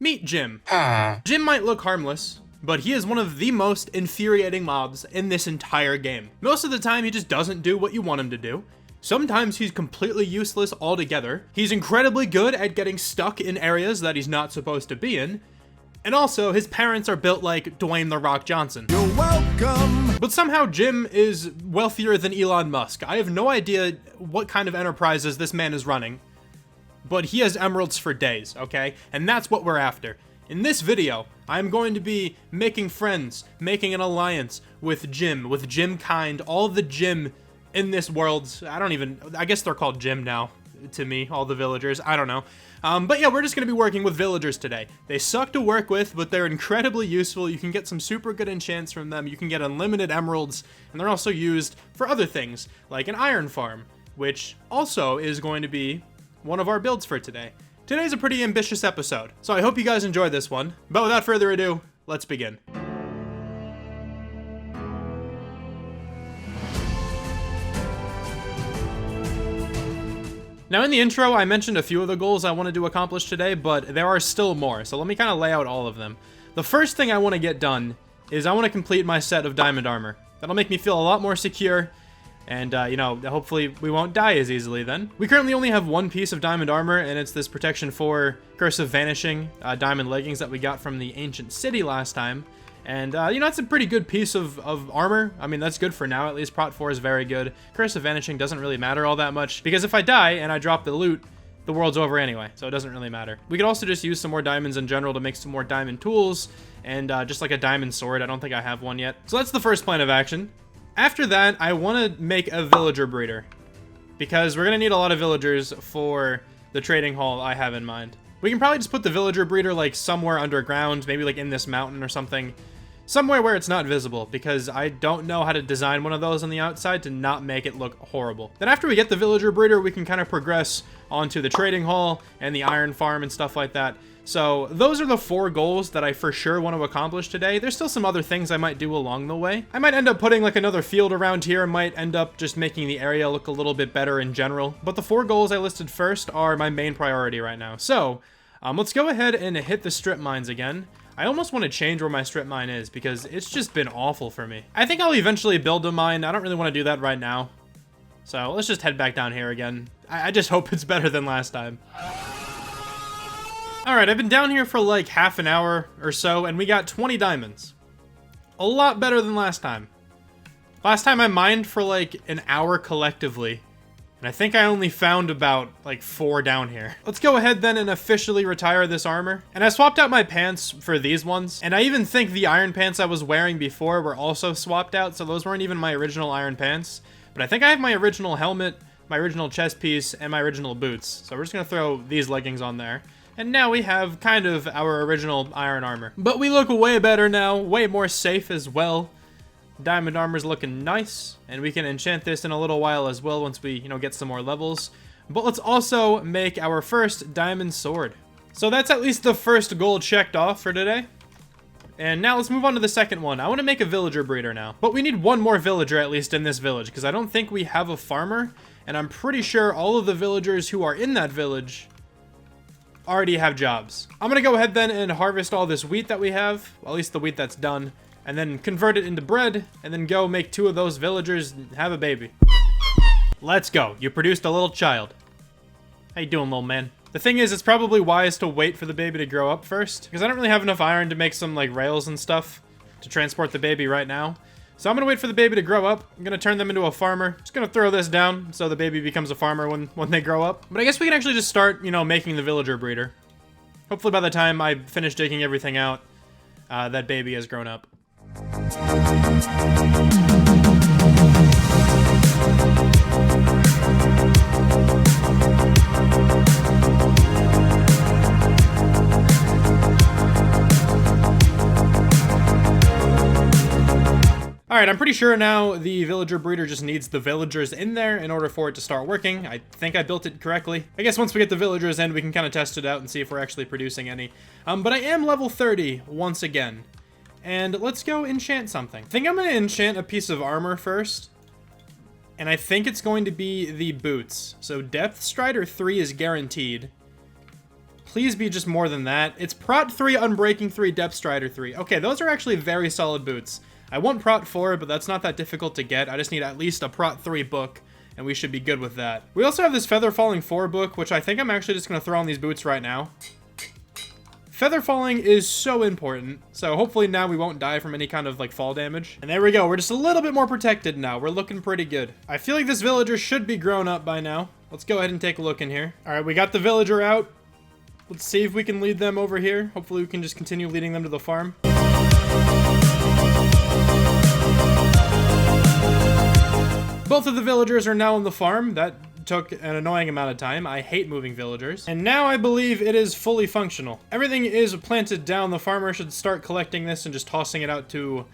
Meet Jim. Jim might look harmless, but he is one of the most infuriating mobs in this entire game. Most of the time, he just doesn't do what you want him to do. Sometimes he's completely useless altogether. He's incredibly good at getting stuck in areas that he's not supposed to be in. And also, his parents are built like Dwayne "The Rock" Johnson. You're welcome! But somehow Jim is wealthier than Elon Musk. I have no idea what kind of enterprises this man is running, but he has emeralds for days, okay? And that's what we're after. In this video, I'm going to be making friends, making an alliance with Jim kind, all the Jim in this world. I guess they're called Jim now, to me, all the villagers, I don't know. But yeah, we're just going to be working with villagers today. They suck to work with, but they're incredibly useful. You can get some super good enchants from them. You can get unlimited emeralds, and they're also used for other things, like an iron farm, which also is going to be one of our builds for today. Today's a pretty ambitious episode, so I hope you guys enjoyed this one. But without further ado, let's begin. Now in the intro, I mentioned a few of the goals I wanted to accomplish today, but there are still more, so let me kind of lay out all of them. The first thing I want to get done is I want to complete my set of diamond armor. That'll make me feel a lot more secure, and, you know, hopefully we won't die as easily then. We currently only have one piece of diamond armor, and it's this Protection 4 Curse of Vanishing diamond leggings that we got from the Ancient City last time. And, you know, it's a pretty good piece of armor. I mean, that's good for now, at least. Prot 4 is very good. Curse of Vanishing doesn't really matter all that much, because if I die and I drop the loot, the world's over anyway, so it doesn't really matter. We could also just use some more diamonds in general to make some more diamond tools, and just like a diamond sword. I don't think I have one yet. So that's the first plan of action. After that, I want to make a villager breeder, because we're going to need a lot of villagers for the trading hall I have in mind. We can probably just put the villager breeder like somewhere underground, maybe like in this mountain or something. Somewhere where it's not visible, because I don't know how to design one of those on the outside to not make it look horrible. Then after we get the villager breeder, we can kind of progress onto the trading hall and the iron farm and stuff like that. So those are the 4 goals that I for sure want to accomplish today. There's still some other things I might do along the way. I might end up putting like another field around here, might end up just making the area look a little bit better in general. But the 4 goals I listed first are my main priority right now. So let's go ahead and hit the strip mines again. I almost want to change where my strip mine is, because it's just been awful for me. I think I'll eventually build a mine. I don't really want to do that right now. So let's just head back down here again. I just hope it's better than last time. Alright, I've been down here for like half an hour or so, and we got 20 diamonds. A lot better than last time. Last time I mined for like an hour collectively, and I think I only found about like 4 down here. Let's go ahead then and officially retire this armor. And I swapped out my pants for these ones. And I even think the iron pants I was wearing before were also swapped out, so those weren't even my original iron pants. But I think I have my original helmet, my original chest piece, and my original boots. So we're just gonna throw these leggings on there. And now we have kind of our original iron armor. But we look way better now, way more safe as well. Diamond armor's looking nice, and we can enchant this in a little while as well once we, you know, get some more levels. But let's also make our first diamond sword. So that's at least the first goal checked off for today. And now let's move on to the second one. I want to make a villager breeder now. But we need one more villager at least in this village, because I don't think we have a farmer, and I'm pretty sure all of the villagers who are in that village already have jobs. I'm going to go ahead then and harvest all this wheat that we have, well, at least the wheat that's done, and then convert it into bread, and then go make 2 of those villagers and have a baby. Let's go. You produced a little child. How you doing, little man? The thing is, it's probably wise to wait for the baby to grow up first, because I don't really have enough iron to make some, like, rails and stuff to transport the baby right now. So I'm going to wait for the baby to grow up. I'm going to turn them into a farmer. Just going to throw this down so the baby becomes a farmer when they grow up. But I guess we can actually just start, you know, making the villager breeder. Hopefully by the time I finish digging everything out, that baby has grown up. Alright, I'm pretty sure now the villager breeder just needs the villagers in there in order for it to start working. I think I built it correctly. I guess once we get the villagers in, we can kind of test it out and see if we're actually producing any. But I am level 30 once again. And let's go enchant something. I think I'm going to enchant a piece of armor first. And I think it's going to be the boots. So Depth Strider 3 is guaranteed. Please be just more than that. It's Prot 3, Unbreaking 3, Depth Strider 3. Okay, those are actually very solid boots. I want Prot 4, but that's not that difficult to get. I just need at least a Prot 3 book, and we should be good with that. We also have this Feather Falling 4 book, which I think I'm actually just going to throw on these boots right now. Feather falling is so important, so hopefully now we won't die from any kind of like fall damage. And there we go, we're just a little bit more protected now. We're looking pretty good. I feel like this villager should be grown up by now. Let's go ahead and take a look in here. All right, we got the villager out. Let's see if we can lead them over here. Hopefully we can just continue leading them to the farm. Both of the villagers are now on the farm. That took an annoying amount of time. I hate moving villagers. And now I believe it is fully functional. Everything is planted down. The farmer should start collecting this and just tossing it out to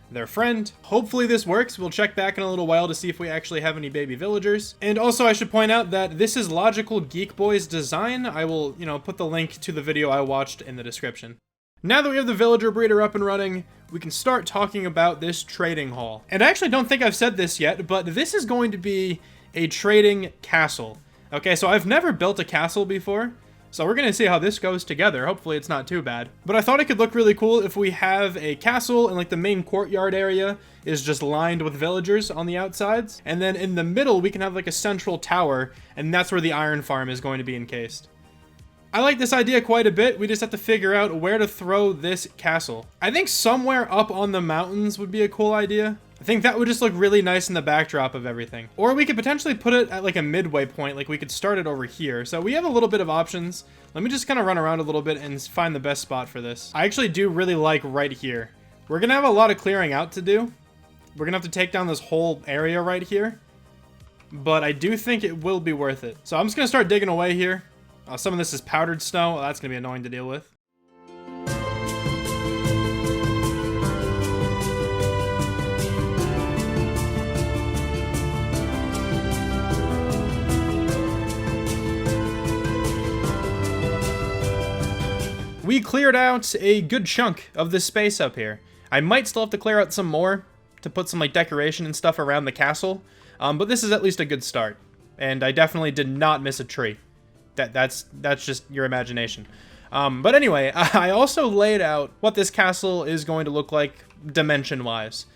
their friend. Hopefully this works. We'll check back in a little while to see if we actually have any baby villagers. And also I should point out that this is Logical Geek Boy's design. I will, put the link to the video I watched in the description. Now that we have the villager breeder up and running, we can start talking about this trading hall. And I actually don't think I've said this yet, but this is going to be a trading castle. Okay, so I've never built a castle before, so we're gonna see how this goes together. Hopefully it's not too bad. But I thought it could look really cool if we have a castle and like the main courtyard area is just lined with villagers on the outsides. And then in the middle, we can have like a central tower, and that's where the iron farm is going to be encased. I like this idea quite a bit. We just have to figure out where to throw this castle. I think somewhere up on the mountains would be a cool idea. I think that would just look really nice in the backdrop of everything. Or we could potentially put it at like a midway point, like we could start it over here. So we have a little bit of options. Let me just kind of run around a little bit and find the best spot for this. I actually do really like right here. We're gonna have a lot of clearing out to do. We're gonna have to take down this whole area right here. But I do think it will be worth it. So I'm just gonna start digging away here. Some of this is powdered snow. That's gonna be annoying to deal with. We cleared out a good chunk of this space up here. I might still have to clear out some more to put some like decoration and stuff around the castle, but this is at least a good start. And I definitely did not miss a tree. That's just your imagination. But anyway, I also laid out what this castle is going to look like dimension-wise.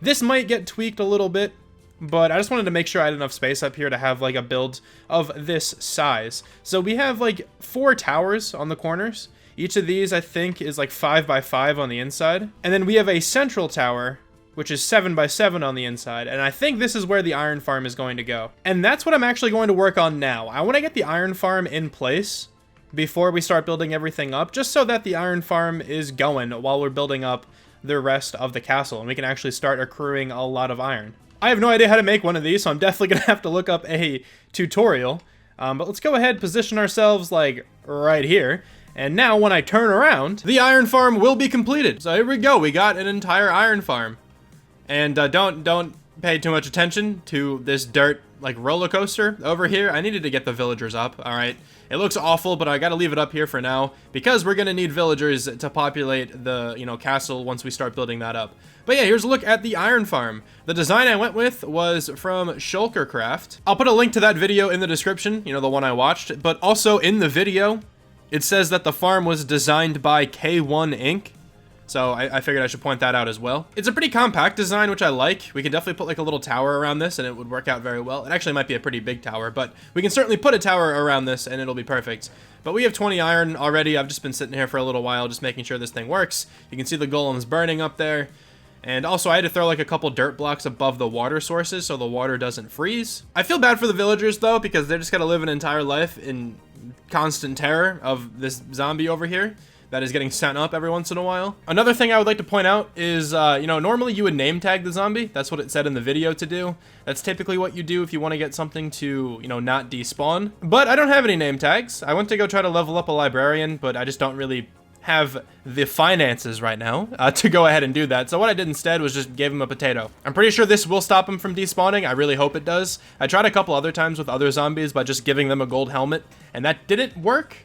This might get tweaked a little bit, but I just wanted to make sure I had enough space up here to have like a build of this size. So we have like 4 towers on the corners. Each of these, I think, is like 5 by 5 on the inside. And then we have a central tower, which is 7 by 7 on the inside. And I think this is where the iron farm is going to go. And that's what I'm actually going to work on now. I want to get the iron farm in place before we start building everything up, just so that the iron farm is going while we're building up the rest of the castle. And we can actually start accruing a lot of iron. I have no idea how to make one of these, so I'm definitely going to have to look up a tutorial. But let's go ahead, position ourselves like right here. And now when I turn around, the iron farm will be completed. So here we go. We got an entire iron farm. And don't pay too much attention to this dirt like roller coaster over here. I needed to get the villagers up. All right. It looks awful, but I got to leave it up here for now because we're going to need villagers to populate the, castle once we start building that up. But yeah, here's a look at the iron farm. The design I went with was from Shulkercraft. I'll put a link to that video in the description, the one I watched, but also in the video, it says that the farm was designed by K1 Inc. So I figured I should point that out as well. It's a pretty compact design, which I like. We can definitely put like a little tower around this and it would work out very well. It actually might be a pretty big tower, but we can certainly put a tower around this and it'll be perfect. But we have 20 iron already. I've just been sitting here for a little while, just making sure this thing works. You can see the golems burning up there. And also I had to throw like a couple dirt blocks above the water sources so the water doesn't freeze. I feel bad for the villagers though, because they're just gonna live an entire life in constant terror of this zombie over here that is getting sent up every once in a while. Another thing I would like to point out is, normally you would name tag the zombie. That's what it said in the video to do. That's typically what you do if you want to get something to, not despawn. But I don't have any name tags. I went to go try to level up a librarian, but I just don't really have the finances right now to go ahead and do that. So what I did instead was just give him a potato. I'm pretty sure this will stop him from despawning. I really hope it does. I tried a couple other times with other zombies by just giving them a gold helmet, and that didn't work.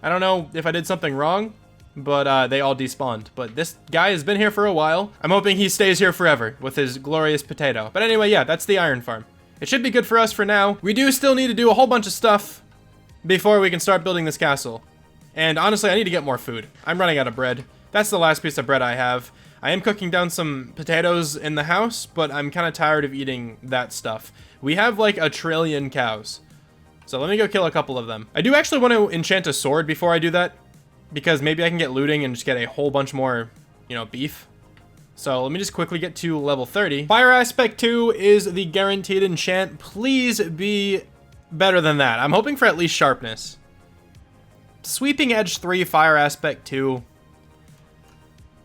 I don't know if I did something wrong, but they all despawned. But this guy has been here for a while. I'm hoping he stays here forever with his glorious potato. But anyway, yeah, that's the iron farm. It should be good for us for now. We do still need to do a whole bunch of stuff before we can start building this castle. And honestly, I need to get more food. I'm running out of bread. That's the last piece of bread I have. I am cooking down some potatoes in the house, but I'm kind of tired of eating that stuff. We have like 1 trillion cows. So let me go kill a couple of them. I do actually want to enchant a sword before I do that, because maybe I can get looting and just get a whole bunch more, you know, beef. So let me just quickly get to level 30. Fire Aspect 2 is the guaranteed enchant. Please be better than that. I'm hoping for at least sharpness. Sweeping Edge 3, Fire Aspect 2.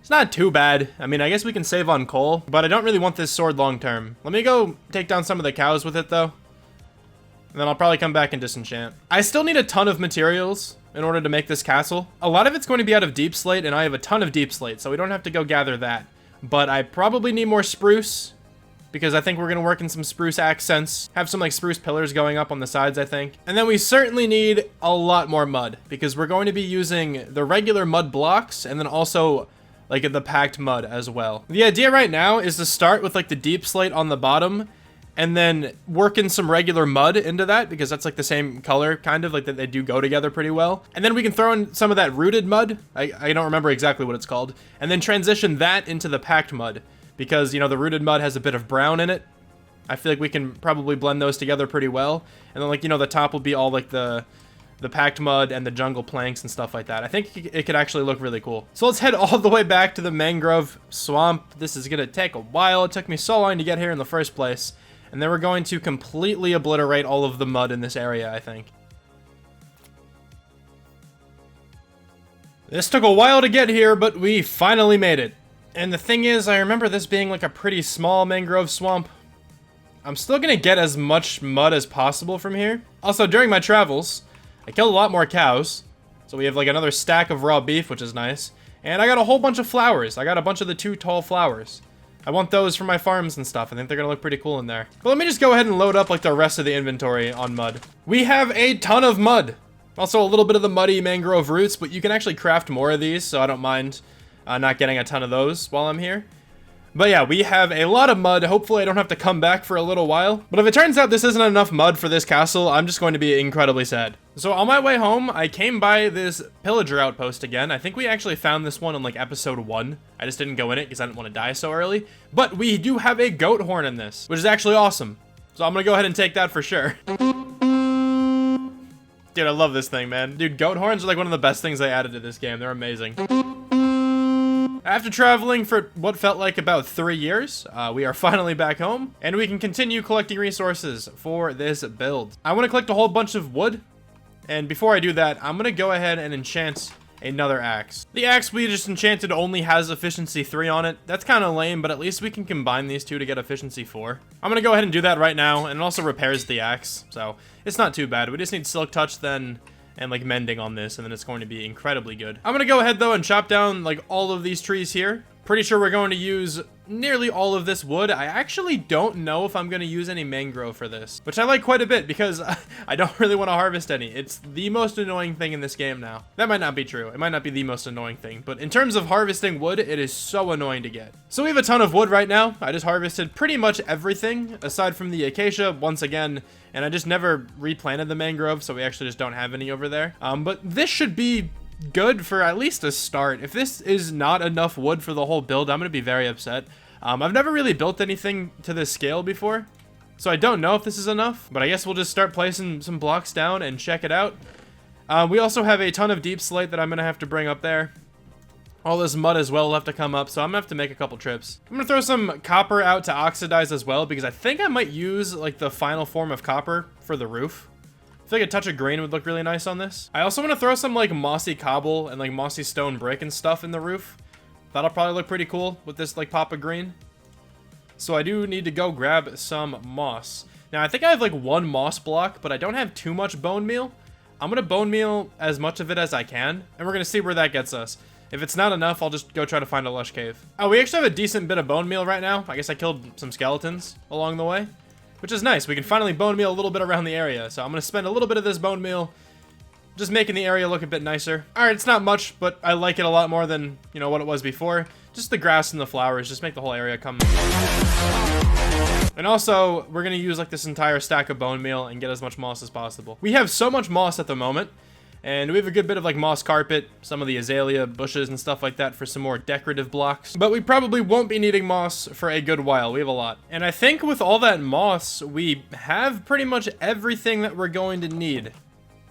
It's not too bad. I mean, I guess we can save on coal, but I don't really want this sword long term. Let me go take down some of the cows with it though. And then I'll probably come back and disenchant. I still need a ton of materials in order to make this castle. A lot of it's going to be out of deep slate, and I have a ton of deep slate, so we don't have to go gather that. But I probably need more spruce, because I think we're going to work in some spruce accents. Have some like spruce pillars going up on the sides, I think. And then we certainly need a lot more mud, because we're going to be using the regular mud blocks, and then also like the packed mud as well. The idea right now is to start with like the deep slate on the bottom, and then work in some regular mud into that, because that's like the same color, kind of like that they do go together pretty well. And then we can throw in some of that rooted mud. I don't remember exactly what it's called. And then transition that into the packed mud, because, you know, the rooted mud has a bit of brown in it. I feel like we can probably blend those together pretty well. And then, like, you know, the top will be all like the packed mud and the jungle planks and stuff like that. I think it could actually look really cool. So let's head all the way back to the mangrove swamp. This is gonna take a while. It took me so long to get here in the first place. And then we're going to completely obliterate all of the mud in this area, I think. This took a while to get here, but we finally made it. And the thing is, I remember this being like a pretty small mangrove swamp. I'm still gonna get as much mud as possible from here. Also, during my travels, I killed a lot more cows. So we have like another stack of raw beef, which is nice. And I got a whole bunch of flowers. I got a bunch of the 2 tall flowers. I want those for my farms and stuff. I think they're gonna look pretty cool in there. But let me just go ahead and load up like the rest of the inventory on mud. We have a ton of mud. Also a little bit of the muddy mangrove roots, but you can actually craft more of these, so I don't mind not getting a ton of those while I'm here. But yeah, we have a lot of mud. Hopefully I don't have to come back for a little while. But if it turns out this isn't enough mud for this castle, I'm just going to be incredibly sad. So on my way home, I came by this pillager outpost again. I think we actually found this one in like episode 1. I just didn't go in it because I didn't want to die so early. But we do have a goat horn in this, which is actually awesome. So I'm going to go ahead and take that for sure. Dude, I love this thing, man. Dude, goat horns are like one of the best things they added to this game. They're amazing. After traveling for what felt like about 3 years, we are finally back home, and we can continue collecting resources for this build. I want to collect a whole bunch of wood, and before I do that, I'm going to go ahead and enchant another axe. The axe we just enchanted only has efficiency 3 on it. That's kind of lame, but at least we can combine these two to get efficiency 4. I'm going to go ahead and do that right now, and it also repairs the axe, so it's not too bad. We just need silk touch then, and like mending on this, and then it's going to be incredibly good. I'm gonna go ahead though and chop down like all of these trees here. Pretty sure we're going to use nearly all of this wood. I actually don't know if I'm going to use any mangrove for this, which I like quite a bit because I don't really want to harvest any. It's the most annoying thing in this game now. That might not be true. It might not be the most annoying thing, but in terms of harvesting wood, it is so annoying to get. So we have a ton of wood right now. I just harvested pretty much everything aside from the acacia once again, and I just never replanted the mangrove, so we actually just don't have any over there. But this should be good for at least a start. If this is not enough wood for the whole build, I'm gonna be very upset. I've never really built anything to this scale before, so I don't know if this is enough, but I guess we'll just start placing some blocks down and check it out. We also have a ton of deep slate that I'm gonna have to bring up there. All this mud as well will have to come up, so I'm gonna have to make a couple trips. I'm gonna throw some copper out to oxidize as well, because I think I might use like the final form of copper for the roof. I feel like a touch of green would look really nice on this. I also want to throw some like mossy cobble and like mossy stone brick and stuff in the roof. That'll probably look pretty cool with this like pop of green. So I do need to go grab some moss. Now I think I have like 1 moss block, but I don't have too much bone meal. I'm gonna bone meal as much of it as I can, and we're gonna see where that gets us. If it's not enough, I'll just go try to find a lush cave. Oh, we actually have a decent bit of bone meal right now. I guess I killed some skeletons along the way, which is nice. We can finally bone meal a little bit around the area. So I'm going to spend a little bit of this bone meal just making the area look a bit nicer. All right, it's not much, but I like it a lot more than, you know, what it was before. Just the grass and the flowers, just make the whole area come. And also, we're going to use like this entire stack of bone meal and get as much moss as possible. We have so much moss at the moment, And we have a good bit of like moss carpet, some of the azalea bushes and stuff like that for some more decorative blocks. But we probably won't be needing moss for a good while. We have a lot. And I think with all that moss, we have pretty much everything that we're going to need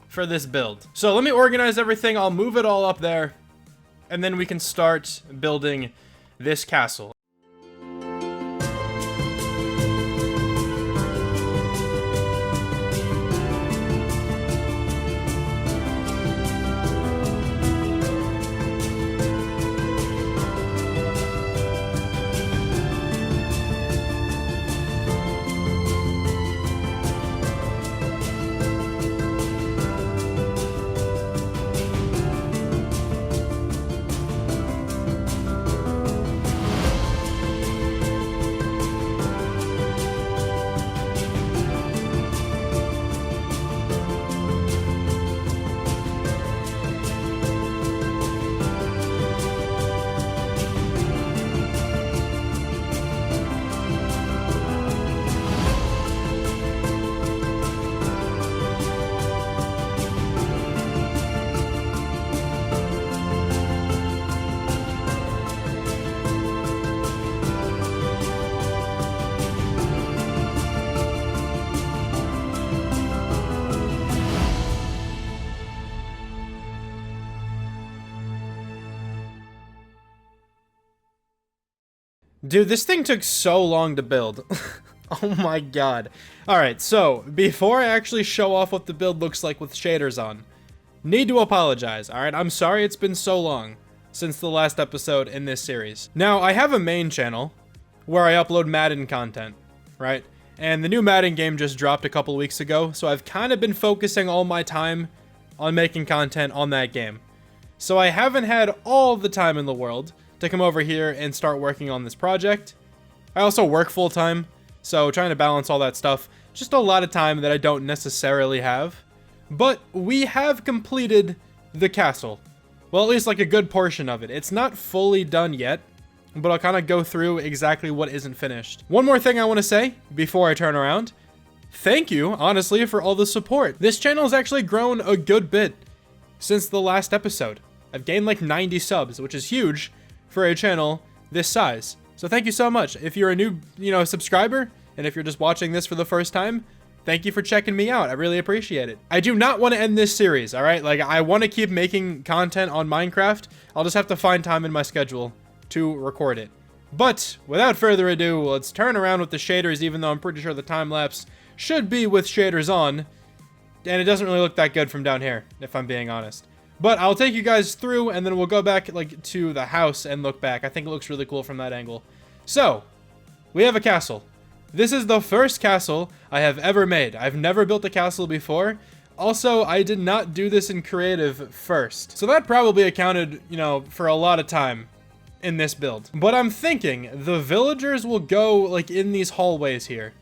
for this build. So let me organize everything. I'll move it all up there. And then we can start building this castle. Dude, this thing took so long to build. Oh my god. Alright, so, before I actually show off what the build looks like with shaders on, need to apologize, alright? I'm sorry it's been so long since the last episode in this series. Now, I have a main channel where I upload Madden content, right? And the new Madden game just dropped a couple weeks ago, so I've kind of been focusing all my time on making content on that game. So I haven't had all the time in the world to come over here and start working on this project. I also work full-time, so trying to balance all that stuff, just a lot of time that I don't necessarily have. But we have completed the castle. Well, at least like a good portion of it. It's not fully done yet, but I'll kind of go through exactly what isn't finished. One more thing I want to say before I turn around. Thank you, honestly, for all the support. This channel has actually grown a good bit since the last episode. I've gained like 90 subs, which is huge for a channel this size. So thank you so much. If you're a new, subscriber, and if you're just watching this for the first time, thank you for checking me out. I really appreciate it. I do not want to end this series, all right? Like, I want to keep making content on Minecraft. I'll just have to find time in my schedule to record it. But without further ado, let's turn around with the shaders, even though I'm pretty sure the time lapse should be with shaders on. And it doesn't really look that good from down here, if I'm being honest. But I'll take you guys through, and then we'll go back like to the house and look back. I think it looks really cool from that angle. So, we have a castle. This is the first castle I have ever made. I've never built a castle before. Also, I did not do this in creative first. So that probably accounted, for a lot of time in this build. But I'm thinking the villagers will go like in these hallways here.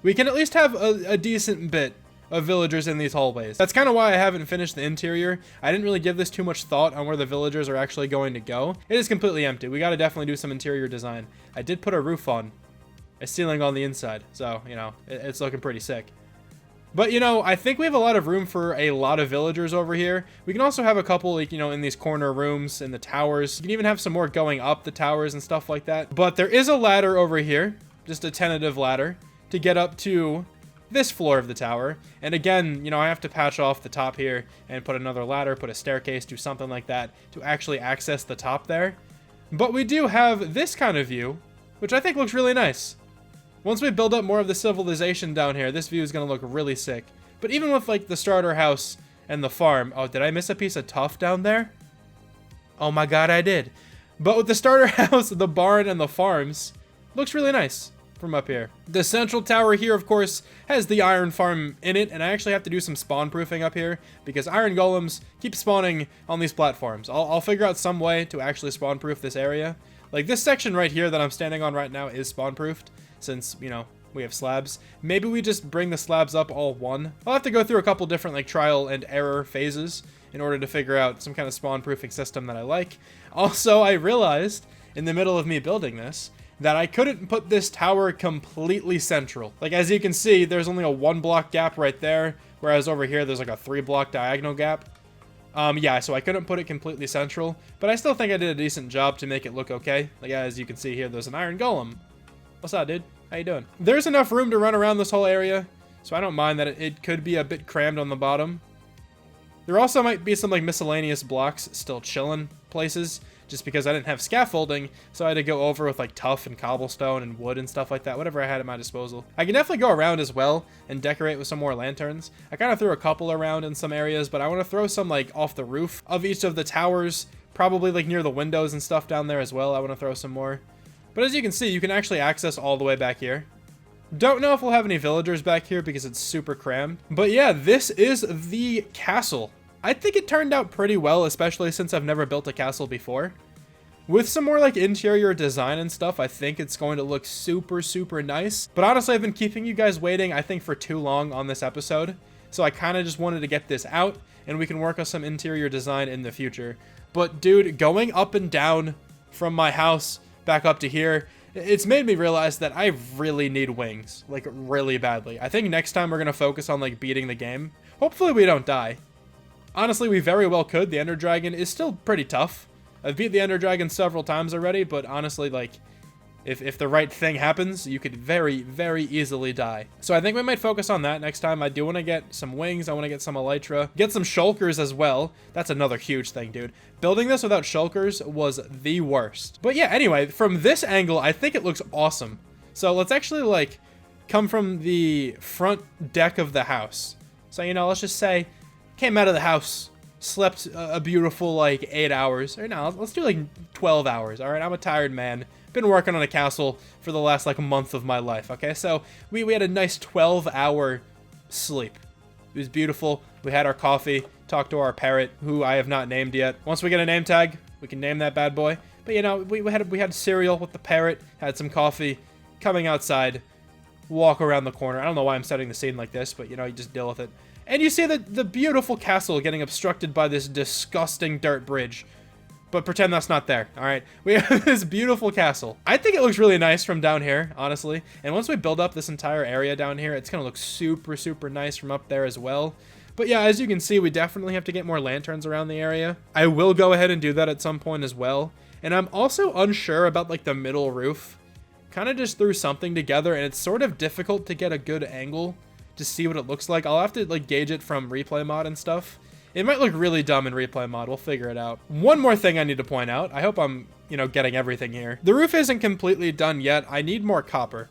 We can at least have a decent bit of villagers in these hallways. That's kind of why I haven't finished the interior. I didn't really give this too much thought on where the villagers are actually going to go. It is completely empty. We got to definitely do some interior design. I did put a roof on, a ceiling on the inside, so, it's looking pretty sick. But, I think we have a lot of room for a lot of villagers over here. We can also have a couple, like, in these corner rooms, in the towers. You can even have some more going up the towers and stuff like that. But there is a ladder over here, just a tentative ladder, to get up to this floor of the tower. And again, I have to patch off the top here and put another ladder, put a staircase, do something like that to actually access the top there. But we do have this kind of view, which I think looks really nice. Once we build up more of the civilization down here, this view is going to look really sick. But even with like the starter house and the farm, oh, did I miss a piece of tuff down there? Oh my god, I did. But with the starter house, the barn, and the farms, looks really nice from up here. The central tower here, of course, has the iron farm in it, and I actually have to do some spawn proofing up here because iron golems keep spawning on these platforms. I'll figure out some way to actually spawn proof this area. Like this section right here that I'm standing on right now is spawn proofed since, we have slabs. Maybe we just bring the slabs up all one. I'll have to go through a couple different like trial and error phases in order to figure out some kind of spawn proofing system that I like. Also, I realized in the middle of me building this that I couldn't put this tower completely central. Like, as you can see, there's only a 1 block gap right there, whereas over here there's like a 3 block diagonal gap. Yeah, so I couldn't put it completely central, but I still think I did a decent job to make it look okay. Like, as you can see here, there's an iron golem. What's up, dude? How you doing? There's enough room to run around this whole area, so I don't mind that it could be a bit crammed on the bottom. There also might be some, like, miscellaneous blocks still chilling places, just because I didn't have scaffolding, so I had to go over with, like, tuff and cobblestone and wood and stuff like that, whatever I had at my disposal. I can definitely go around as well and decorate with some more lanterns. I kind of threw a couple around in some areas, but I want to throw some, like, off the roof of each of the towers, probably, like, near the windows and stuff down there as well. I want to throw some more. But as you can see, you can actually access all the way back here. Don't know if we'll have any villagers back here because it's super crammed. But yeah, this is the castle. I think it turned out pretty well, especially since I've never built a castle before. With some more like interior design and stuff, I think it's going to look super, super nice. But honestly, I've been keeping you guys waiting, I think, for too long on this episode. So I kind of just wanted to get this out, and we can work on some interior design in the future. But dude, going up and down from my house back up to here, it's made me realize that I really need wings, like really badly. I think next time we're going to focus on like beating the game. Hopefully we don't die. Honestly, we very well could. The Ender Dragon is still pretty tough. I've beat the Ender Dragon several times already, but honestly, like, if the right thing happens, you could very, very easily die. So I think we might focus on that next time. I do want to get some wings. I want to get some elytra. Get some shulkers as well. That's another huge thing, dude. Building this without shulkers was the worst. But yeah, anyway, from this angle, I think it looks awesome. So let's actually, like, come from the front deck of the house. So, you know, let's just say, came out of the house, slept a beautiful, like, 8 hours. Or no, let's do, like, 12 hours, all right? I'm a tired man. Been working on a castle for the last, like, month of my life, okay? So we had a nice 12-hour sleep. It was beautiful. We had our coffee, talked to our parrot, who I have not named yet. Once we get a name tag, we can name that bad boy. But, you know, we had cereal with the parrot, had some coffee, coming outside, walk around the corner. I don't know why I'm setting the scene like this, but, you know, you just deal with it. And you see the beautiful castle getting obstructed by this disgusting dirt bridge. But pretend that's not there, alright? We have this beautiful castle. I think it looks really nice from down here, honestly. And once we build up this entire area down here, it's going to look super, super nice from up there as well. But yeah, as you can see, we definitely have to get more lanterns around the area. I will go ahead and do that at some point as well. And I'm also unsure about, like, the middle roof. Kind of just threw something together, and it's sort of difficult to get a good angle to see what it looks like. I'll have to, like, gauge it from replay mod and stuff. It might look really dumb in replay mod. We'll figure it out. One more thing I need to point out. I hope I'm, you know, getting everything here. The roof isn't completely done yet. I need more copper.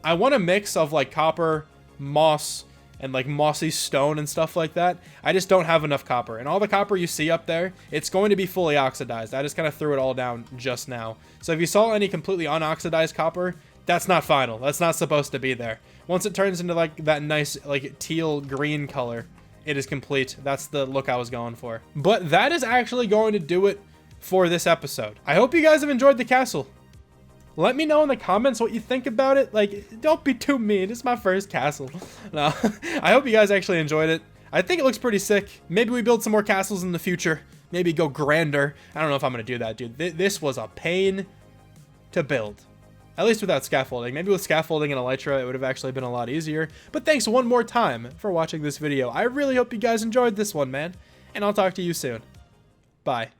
I want a mix of, like, copper, moss, and, like, mossy stone and stuff like that. I just don't have enough copper. And all the copper you see up there, it's going to be fully oxidized. I just kind of threw it all down just now. So if you saw any completely unoxidized copper, that's not final. That's not supposed to be there. Once it turns into, like, that nice, like, teal green color, it is complete. That's the look I was going for. But that is actually going to do it for this episode. I hope you guys have enjoyed the castle. Let me know in the comments what you think about it. Like, don't be too mean. It's my first castle. No, I hope you guys actually enjoyed it. I think it looks pretty sick. Maybe we build some more castles in the future. Maybe go grander. I don't know if I'm going to do that, dude. This was a pain to build. At least without scaffolding. Maybe with scaffolding and elytra, it would have actually been a lot easier. But thanks one more time for watching this video. I really hope you guys enjoyed this one, man. And I'll talk to you soon. Bye.